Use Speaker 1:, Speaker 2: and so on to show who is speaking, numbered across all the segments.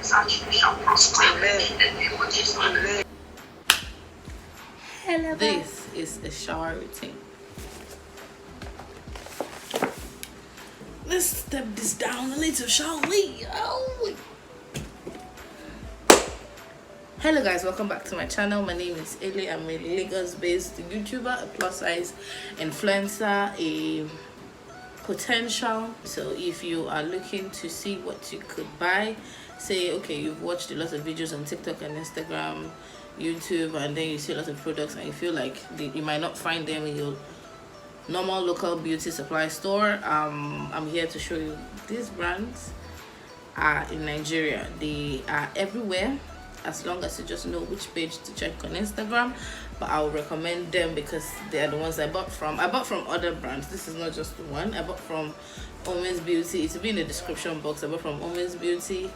Speaker 1: Hello. This is a shower routine. Let's step this down a little, shall we? Oh. Hello guys, welcome back to my channel. My name is Eli. I'm a Lagos-based YouTuber, a plus-size influencer, a potential. So if you are looking to see what you could buy, say okay, you've watched a lot of videos on TikTok and Instagram, YouTube, and then you see a lot of products and you feel like you might not find them in your normal local beauty supply store. I'm here to show you these brands are in Nigeria. They are everywhere as long as you just know which page to check on Instagram, but I'll recommend them because they are the ones I bought from. I bought from other brands. This is not just one. I bought from Women's Beauty. It will be in the description box. I bought from Women's Beauty.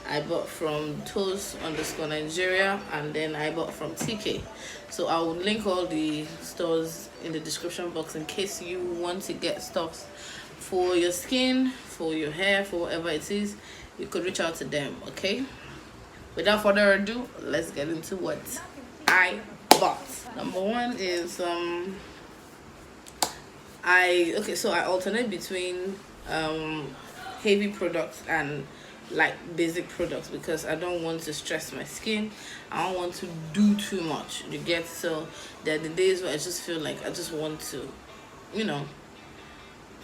Speaker 1: I bought from Toast_Nigeria, and then I bought from TK. So I will link all the stores in the description box in case you want to get stuff for your skin, for your hair, for whatever it is. You could reach out to them, okay? Without further ado, let's get into what I bought. Number one is I alternate between heavy products and like basic products because I don't want to stress my skin. I don't want to do too much, you get? So there are the days where I just feel like I just want to, you know,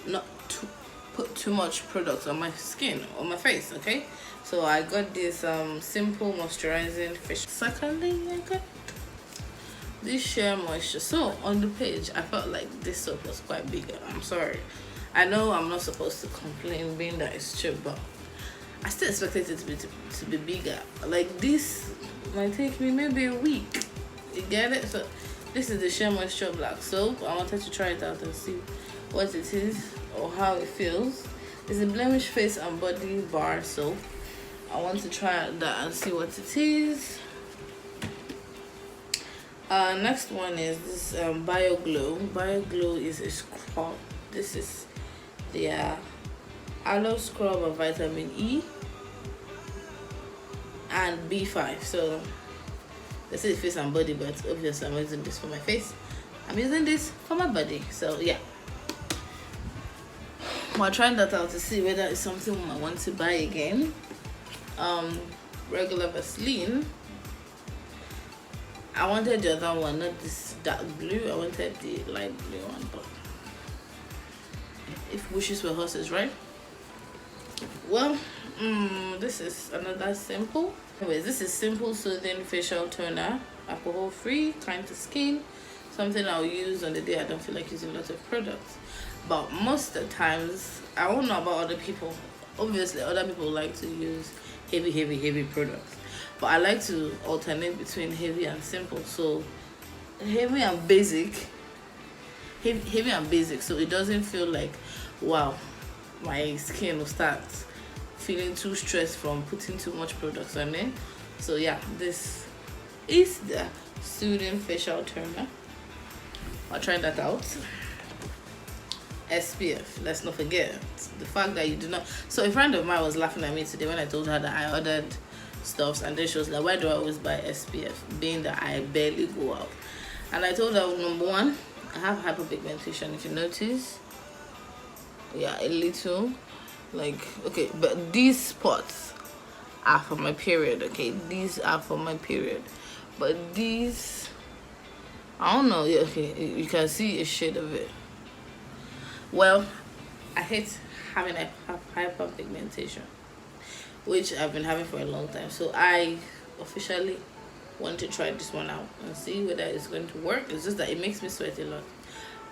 Speaker 1: not to put too much products on my skin, on my face, okay? So I got this simple moisturizing facial. Secondly, I got this Sheer Moisture. So on the page I felt like this soap was quite bigger. I'm sorry, I know I'm not supposed to complain being that it's cheap, but I still expected it to be bigger. Like this might take me maybe a week, you get it? So this is the Sheer Moisture Black Soap. I wanted to try it out and see what it is or how it feels. It's a blemish face and body bar soap. I want to try that and see what it is. Next one is this Bio Glow. Bio Glow is a scrub. This is the aloe scrub of vitamin E and B5. So they say face and body, but obviously I'm using this for my face. I'm using this for my body. So yeah, I'm trying that out to see whether it's something I want to buy again. Regular Vaseline. I wanted the other one, not this dark blue. I wanted the light blue one, but if wishes were horses, right? Well, this is another simple. Anyways, this is simple soothing facial toner, alcohol free, kind to skin. Something I'll use on the day I don't feel like using a lot of products. But most of the times, I don't know about other people. Obviously, other people like to use heavy products, but I like to alternate between heavy and simple. So heavy and basic, so it doesn't feel like, wow, my skin will start feeling too stressed from putting too much products on it. So yeah, this is the soothing facial toner. I'll try that out. SPF, let's not forget the fact that you do not. So a friend of mine was laughing at me today when I told her that I ordered stuffs, and then she was like, why do I always buy SPF, being that I barely go out? And I told her, number one, I have hyperpigmentation, if you notice. Yeah, a little, like, okay, but these spots are for my period, okay? These are for my period, but these, I don't know. Yeah, okay, you can see a shade of it. Well, I hate having a hyperpigmentation, which I've been having for a long time. So I officially want to try this one out and see whether it's going to work. It's just that it makes me sweat a lot.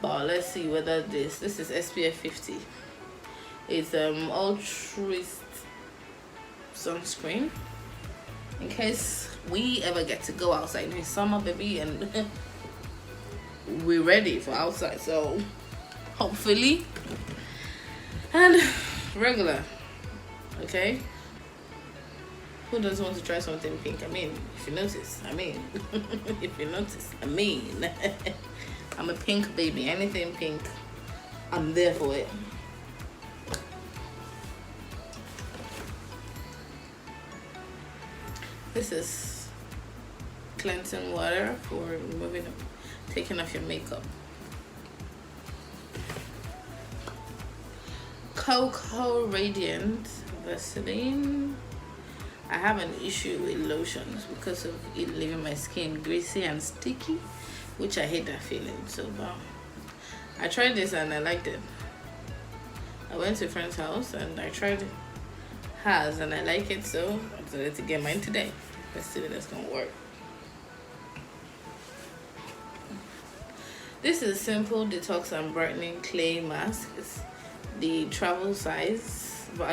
Speaker 1: But let's see whether this is SPF 50. It's altruist sunscreen in case we ever get to go outside in summer, baby, and we're ready for outside. So hopefully. And regular, okay? Who doesn't want to try something pink? I mean, if you notice, if you notice, I'm a pink baby. Anything pink, I'm there for it. This is cleansing water for removing, taking off your makeup. Cocoa Radiant Vaseline. I have an issue with lotions because of it leaving my skin greasy and sticky, which I hate that feeling. So I tried this and I liked it. I went to a friend's house and I tried hers and I like it, so I decided to get mine today. Let's see if that's gonna work. This is simple detox and brightening clay mask. It's the travel size, but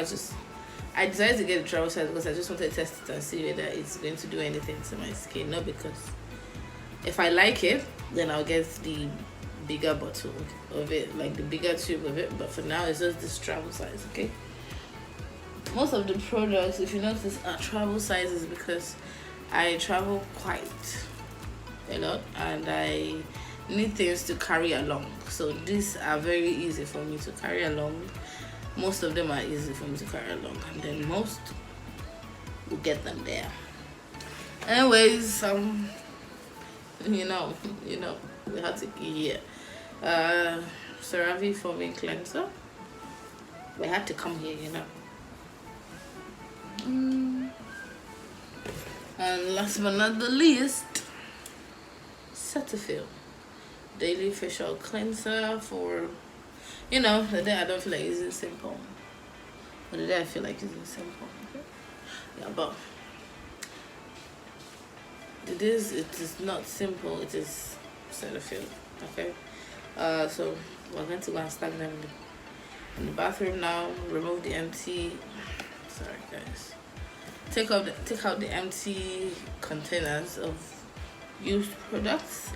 Speaker 1: I decided to get the travel size because I just wanted to test it and see whether it's going to do anything to my skin. Not because if I like it, then I'll get the bigger bottle of it, like the bigger tube of it, but for now it's just this travel size. Okay, most of the products, if you notice, are travel sizes because I travel quite a lot and I need things to carry along, so these are very easy for me to carry along. Most of them are easy for me to carry along, and then most will get them there. Anyways, you know we have to here. CeraVe foaming cleanser. We had to come here, And last but not the least, Cetaphil daily facial cleanser for, the day I don't feel like using simple, but the day I feel like using simple. Okay? Yeah, but it is not simple, it is Cetaphil. Okay, so we're going to go and stack them in the bathroom now. Remove the empty, sorry guys, take out the empty containers of used products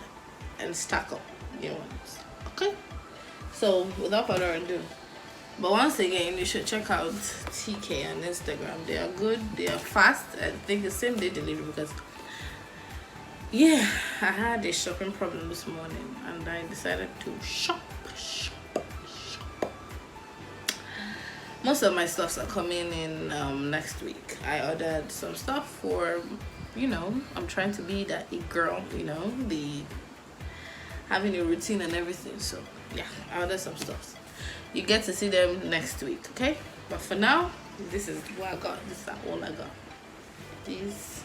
Speaker 1: and stack up new ones. Okay, so without further ado, but once again, you should check out TK on Instagram. They are good, they are fast. I think the same day delivery because I had a shopping problem this morning and I decided to shop. Most of my stuffs are coming in next week. I ordered some stuff for, I'm trying to be that it girl, the having a routine and everything. So yeah, I ordered some stuff. You get to see them next week, okay? But for now, this is what I got. This is all I got. These.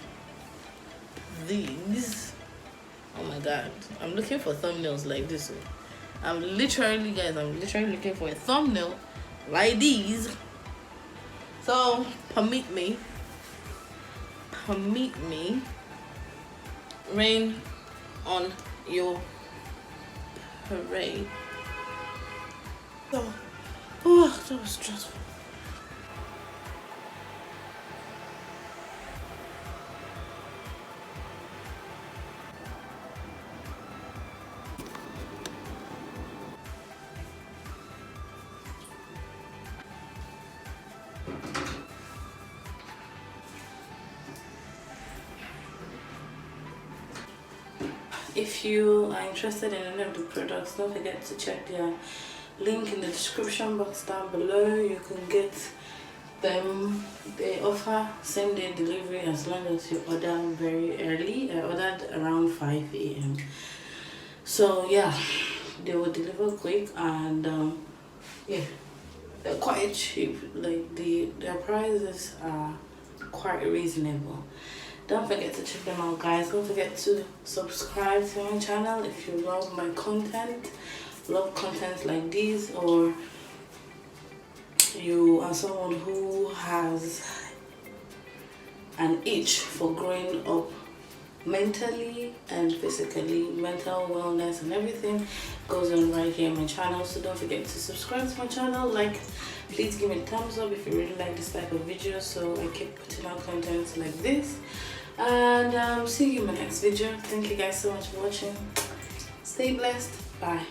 Speaker 1: Oh my god, I'm looking for thumbnails like this one. I'm literally looking for a thumbnail like these. So permit me rain on your parade. Oh, that was stressful. If you are interested in any of the products, don't forget to check their link in the description box down below. You can get them. They offer same day delivery as long as you order very early. I ordered around 5 a.m. so yeah, they will deliver quick, and they're quite cheap. Like their prices are quite reasonable. Don't forget to check them out, guys. Don't forget to subscribe to my channel if you love my content, love content like this, or you are someone who has an itch for growing up mentally and physically. Mental wellness and everything goes on right here on my channel. So don't forget to subscribe to my channel. Please give me a thumbs up if you really like this type of video, so I keep putting out content like this. And see you in my next video. Thank you guys so much for watching. Stay blessed. Bye.